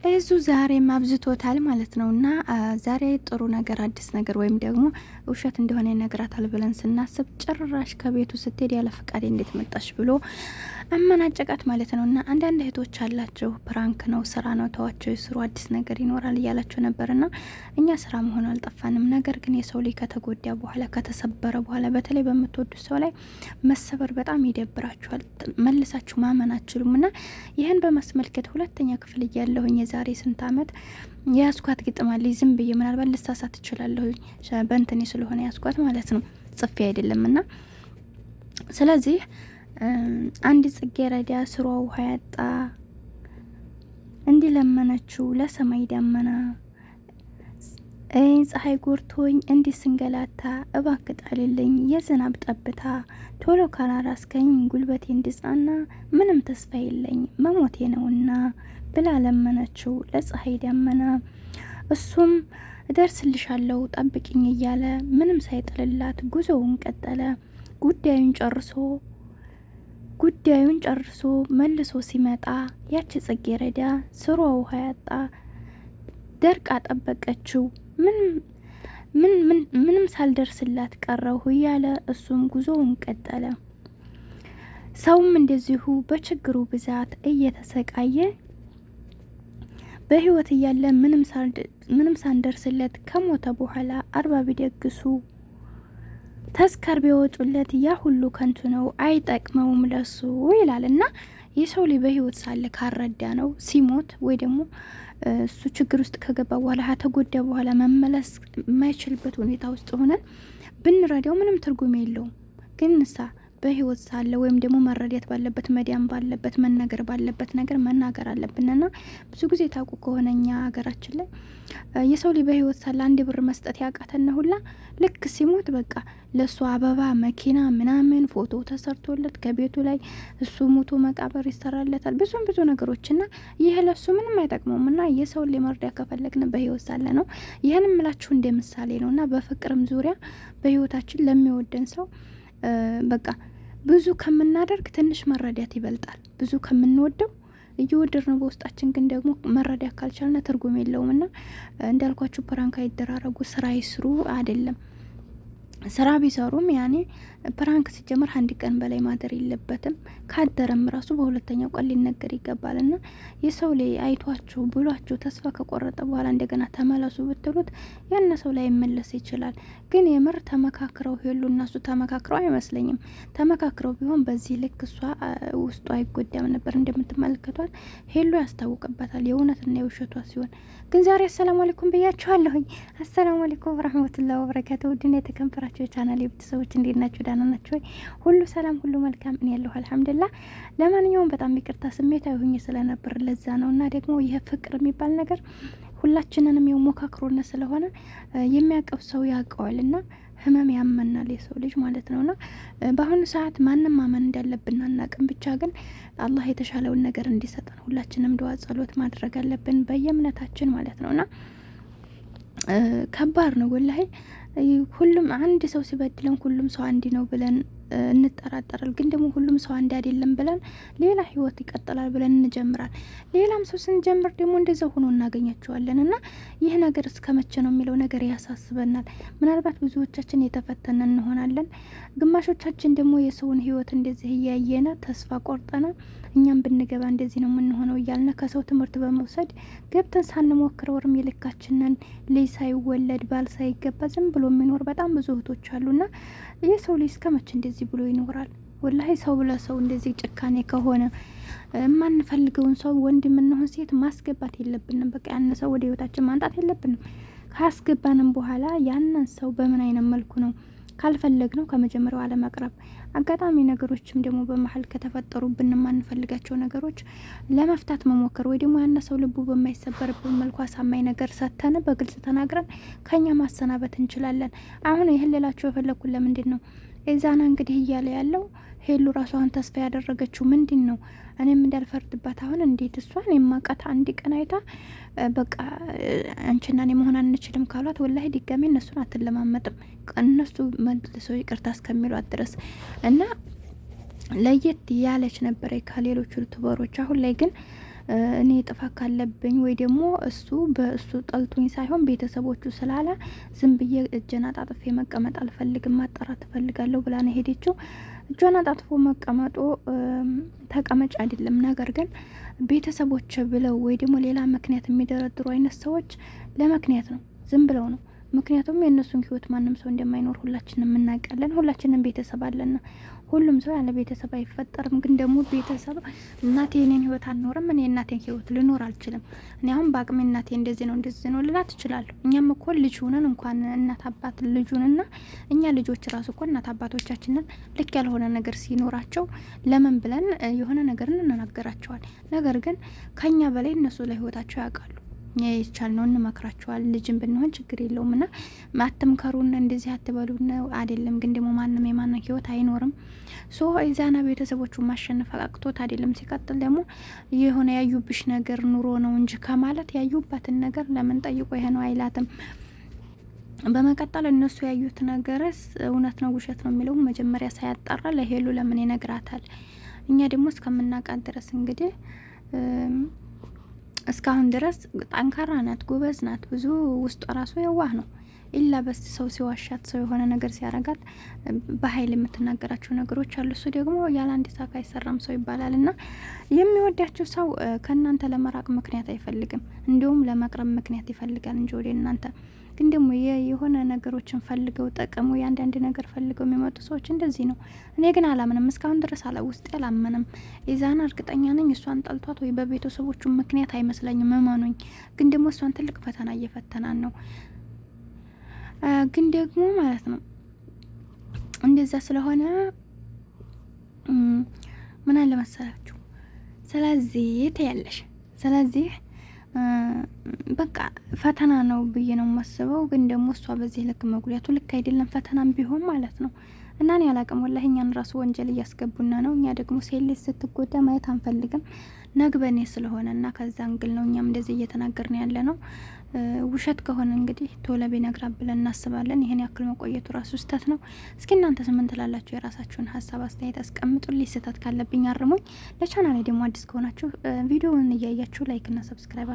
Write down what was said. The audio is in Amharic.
እዙ ዛሬ ማብዝቶታል ማለት ነውና ዛሬ ጥሩ ነገር አዲስ ነገር ወይም ደግሞ ውሸት እንደሆነ ይነግራታል ብለን ስናስብ ጭራሽ ከቤቱ ስትሄድ ያለ ፈቃድ እንዴት መጣሽ ብሎ አመናጨቃት ማለት ነውና አንዳንድ እህቶች አላችሁ ፕራንክ ነው ስራ ነው ተዋቸው ይስሩ አዲስ ነገር ይኖራል እያላችሁ ነበርና እኛ ስራ መሆን አልጠፋንም። ነገር ግን የሰው ልጅ ከተጎዳ በኋላ ከተሰበረ በኋላ በተለይ በምትወዱት ሰው ላይ መሰበር በጣም ይደብራችኋል። መልሳችሁ ማመን አትችሉምና ይህን በማስመልከት ሁለተኛ ክፍል እያለሁኝ ዛሬ ስንት አመት ያስኳት ግጥማለች። ዝም ብዬ ምናልባት ልሳሳት እችላለሁ በእንትኔ ስለሆነ ያስኳት ማለት ነው ጽፌ አይደለምና። ስለዚህ አንድ ጽጌረዳ ስሯ ውሃ ያጣ እንዲህ ለመነችው ለሰማይ ዳመና ፀሐይ ጎርቶኝ እንዲህ ስንገላታ እባክ ጣልልኝ የዝናብ ጠብታ ቶሎ ካላራስከኝ ጉልበቴ እንዲጽናና ምንም ተስፋ የለኝ መሞቴ ነውና ብላ ለመነችው ለፀሐይ ዳመና። እሱም እደርስልሻለሁ ጠብቂኝ እያለ ምንም ሳይጥልላት ጉዞውን ቀጠለ። ጉዳዩን ጨርሶ መልሶ ሲመጣ ያቺ ጽጌረዳ ስሯ ውሃ ያጣ ደርቃ ጠበቀችው። ምንም ሳልደርስላት ቀረሁ እያለ እሱም ጉዞውን ቀጠለ። ሰውም እንደዚሁ በችግሩ ብዛት እየተሰቃየ በህይወት እያለ ምንም ሳንደርስለት ከሞተ በኋላ 40 ቢደግሱ ተስካር ቢወጡለት ያ ሁሉ ከንቱ ነው አይጠቅመውም ለሱ ይላልና የሰው ልጅ በህይወት ሳለ ካረዳ ነው ሲሞት ወይ ደግሞ እሱ ችግር ውስጥ ከገባ በኋላ ከተጎዳ በኋላ መመለስ የማይችልበት ሁኔታ ውስጥ ሆነን ብንረዳው ምንም ትርጉም የለውም። ግን ንሳ በህይወት ሳለ ወይም ደግሞ መረዳት ባለበት መዲያም ባለበት መናገር ባለበት ነገር መናገር አለብንና ብዙ ጊዜ ታውቁ ከሆነ እኛ ሀገራችን ላይ የሰው ልጅ በህይወት ሳለ አንድ ብር መስጠት ያቃተና ሁላ ልክ ሲሞት በቃ ለሱ አበባ መኪና ምናምን ፎቶ ተሰርቶለት ከቤቱ ላይ እሱ ሞቶ መቃብር ይሰራለታል ብዙ ነገሮችና ይሄ ለሱ ምንም አይጠቅመውምና የሰው ልጅ መርዳት ከፈለግን በህይወት ሳለ ነው። ይሄን ምላችሁ እንደ ምሳሌ ነውና በፍቅርም ዙሪያ በህይወታችን ለሚወደን ሰው በቃ ብዙ ከምናደርግ ትንሽ መረዳት ይበልጣል። ብዙ ከምንወደው እየወደድነው በውስጣችን ግን ደግሞ መረዳት ካልቻልና ትርጉም የለውምና እንዳልኳችሁ ፕራንክ አይደራረጉ ስራ ይስሩ አይደለም። ስራ ቢሰሩም ያኔ ፕራንክ ሲጀመር አንድ ቀን በላይ ማደር የለበትም። ካደረም ራሱ በሁለተኛው ቀን ሊነገር ይገባልና የሰው ላይ አይቷችሁ ብሏችሁ ተስፋ ከቆረጠ በኋላ እንደገና ተመለሱ ብትሉት ያን ሰው ላይ መለስ ይችላል። ግን የምር ተመካክረው ሄሉ እነሱ ተመካክረው አይመስለኝም። ተመካክረው ቢሆን በዚህ ልክ እሷ ውስጡ አይጎዳም ነበር። እንደምትመለከቷት ሄሉ ያስታውቅበታል የእውነትና የውሸቷ ሲሆን። ግን ዛሬ አሰላሙ አለይኩም ብያችኋለሁኝ። አሰላሙ አለይኩም ወራህመቱላሂ ወበረካቱሁ። ውድና የተከበራችሁ የቻናሌ ቤተሰቦች እንዴት ናችሁ? ደህና ናችሁ ወይ? ሁሉ ሰላም ሁሉ መልካም፣ እኔ ያለሁ አልሐምዱሊላህ። ለማንኛውም በጣም ይቅርታ ስሜታዊ ሆኜ ስለነበር ለዛ ነውና ደግሞ ይሄ ፍቅር የሚባል ነገር ሁላችንንም የሞካክሮነ ስለሆነ የሚያቀብ ሰው ያውቀዋልና ህመም ያመናል የሰው ልጅ ማለት ነውና በአሁኑ ሰዓት ማንም ማመን እንዳለብን አናውቅም። ብቻ ግን አላህ የተሻለውን ነገር እንዲሰጠን ሁላችንም ዱዓ ጸሎት ማድረግ አለብን በየእምነታችን ማለት ነውና ከባድ ነው ወላሂ። ሁሉም አንድ ሰው ሲበድለን ሁሉም ሰው አንዲ ነው ብለን እንጠራጠራል። ግን ደግሞ ሁሉም ሰው አንድ አይደለም ብለን ሌላ ህይወት ይቀጥላል ብለን እንጀምራል። ሌላም ሰው ስንጀምር ደግሞ እንደዛው ሆኖ እናገኛቸዋለን እና ይህ ነገር እስከመቼ ነው የሚለው ነገር ያሳስበናል። ምናልባት ብዙዎቻችን የተፈተነ እንሆናለን። ግማሾቻችን ደግሞ የሰውን ህይወት እንደዚህ እያየነ ተስፋ ቆርጠነ እኛም ብንገባ እንደዚህ ነው የምንሆነው እያልነ ከሰው ትምህርት በመውሰድ ገብተን ሳንሞክረው እርም የልካችንን ልጅ ሳይወለድ ባል ሳይገባ ዝም ብሎ የሚኖር በጣም ብዙ እህቶች አሉና የሰው ልጅ እስከመቼ እንደዚህ ብሎ ይኖራል? ወላሂ ሰው ብለሰው እንደዚህ ጭካኔ ከሆነ የማንፈልገውን ሰው ወንድ የምንሆን ሴት ማስገባት የለብንም። በቃ ያን ሰው ወደ ህይወታችን ማንጣት የለብንም። ካስገባንም በኋላ ያንን ሰው በምን አይነት መልኩ ነው ካልፈለግ ነው ከመጀመሪያው አለመቅረብ። አጋጣሚ ነገሮችም ደግሞ በመሀል ከተፈጠሩብን የማንፈልጋቸው ነገሮች ለመፍታት መሞከር ወይ ደግሞ ያን ሰው ልቡ በማይሰበርበት መልኩ አሳማኝ ነገር ሰተን በግልጽ ተናግረን ከኛ ማሰናበት እንችላለን። አሁን ይህን ሌላቸው የፈለኩት ለምንድን ነው ኢዛና እንግዲህ እያለ ያለው ሄሉ ራሷን ተስፋ ያደረገችው ምንድን ነው? እኔም እንዳልፈርድባት አሁን እንዴት እሷን የማውቃት አንድ ቀን አይታ በቃ አንቺና እኔ መሆን አንችልም ካሏት ወላሂ ድጋሜ እነሱን አትለማመጥም። እነሱ መልሰው ይቅርታ እስከሚሏት ድረስ እና ለየት ያለች ነበረ ከሌሎቹ ዩቱበሮች። አሁን ላይ ግን እኔ ጥፋት ካለብኝ ወይ ደግሞ እሱ በእሱ ጠልቶኝ ሳይሆን ቤተሰቦቹ ስላለ ዝም ብዬ እጄን አጣጥፌ መቀመጥ አልፈልግም፣ ማጣራት እፈልጋለሁ ብላ ነው ሄደችው። እጇን አጣጥፎ መቀመጡ ተቀመጭ አይደለም። ነገር ግን ቤተሰቦች ብለው ወይ ደግሞ ሌላ ምክንያት የሚደረድሩ አይነት ሰዎች ለምክንያት ነው፣ ዝም ብለው ነው። ምክንያቱም የእነሱን ህይወት ማንም ሰው እንደማይኖር ሁላችንም እናውቃለን። ሁላችንም ቤተሰብ አለና ሁሉም ሰው ያለ ቤተሰብ አይፈጠርም። ግን ደግሞ ቤተሰብ እናቴ የኔን ህይወት አልኖርም፣ እኔ እናቴን ህይወት ልኖር አልችልም። እኔ አሁን በአቅሜ እናቴ እንደዚህ ነው ልላት እችላለሁ። እኛም እኮ ልጅ ሆነን እንኳን እናት አባት ልጁንና እኛ ልጆች ራሱ እኮ እናት አባቶቻችንን ልክ ያልሆነ ነገር ሲኖራቸው ለምን ብለን የሆነ ነገር እንናገራቸዋል። ነገር ግን ከኛ በላይ እነሱ ለህይወታቸው ያውቃሉ። ይቻል ነው እንመክራቸዋል። ልጅም ብንሆን ችግር የለውም እና አትምከሩን፣ እንደዚህ አትበሉን አይደለም። ግን ደግሞ ማንም የማንም ህይወት አይኖርም። ሶ ኢዛና ቤተሰቦቹ ማሸነፍ አቅቶት አይደለም። ሲቀጥል ደግሞ የሆነ ያዩብሽ ነገር ኑሮ ነው እንጂ ከማለት ያዩባትን ነገር ለምን ጠይቆ ይሄ ነው አይላትም። በመቀጠል እነሱ ያዩት ነገርስ እውነት ነው ውሸት ነው የሚለው መጀመሪያ ሳያጣራ ለሄሉ ለምን ይነግራታል? እኛ ደግሞ እስከምናውቃት ድረስ እንግዲህ እስካሁን ድረስ ጠንካራ ናት፣ ጎበዝ ናት። ብዙ ውስጧ ራሱ የዋህ ነው። ኢላ በስ ሰው ሲዋሻት ሰው የሆነ ነገር ሲያረጋት በኃይል የምትናገራቸው ነገሮች አሉ። እሱ ደግሞ ያለ አንድ ሳካ አይሰራም ሰው ይባላል እና የሚወዳቸው ሰው ከእናንተ ለመራቅ ምክንያት አይፈልግም፣ እንዲሁም ለመቅረብ ምክንያት ይፈልጋል እንጂ ወደ እናንተ ግን ደግሞ የሆነ ነገሮችን ፈልገው ጠቀሙ የአንዳንድ ነገር ፈልገው የሚመጡ ሰዎች እንደዚህ ነው። እኔ ግን አላምንም፣ እስካሁን ድረስ ውስጤ አላመንም። ኢዛና እርግጠኛ ነኝ እሷን ጠልቷት ወይ በቤተሰቦቹ ምክንያት አይመስለኝም። እመኑኝ። ግን ደግሞ እሷን ትልቅ ፈተና እየፈተናን ነው። ግን ደግሞ ማለት ነው እንደዛ ስለሆነ ምን አለ መሰላችሁ፣ ስለዚህ ትያለሽ፣ ስለዚህ በቃ ፈተና ነው ብዬ ነው የማስበው። ግን ደግሞ እሷ በዚህ ልክ መጉዳቱ ልክ አይደለም፣ ፈተናም ቢሆን ማለት ነው። እና እኔ አላቅም ወላሂ፣ እኛን ራሱ ወንጀል እያስገቡና ነው። እኛ ደግሞ ሴት ልጅ ስትጎዳ ማየት አንፈልግም፣ ነግበኔ ስለሆነ እና ከዛ እንግል ነው እኛም እንደዚህ እየተናገርን ያለ ነው። ውሸት ከሆነ እንግዲህ ቶሎ ቢነግራት ብለን እናስባለን። ይሄን ያክል መቆየቱ ራሱ ስህተት ነው። እስኪ እናንተ ምን ትላላችሁ? የራሳችሁን ሀሳብ አስተያየት አስቀምጡልኝ። ስህተት ካለብኝ አርሙኝ። ለቻናሌ ደግሞ አዲስ ከሆናችሁ ቪዲዮውን እያያችሁ ላይክ እና ሰብስክራይብ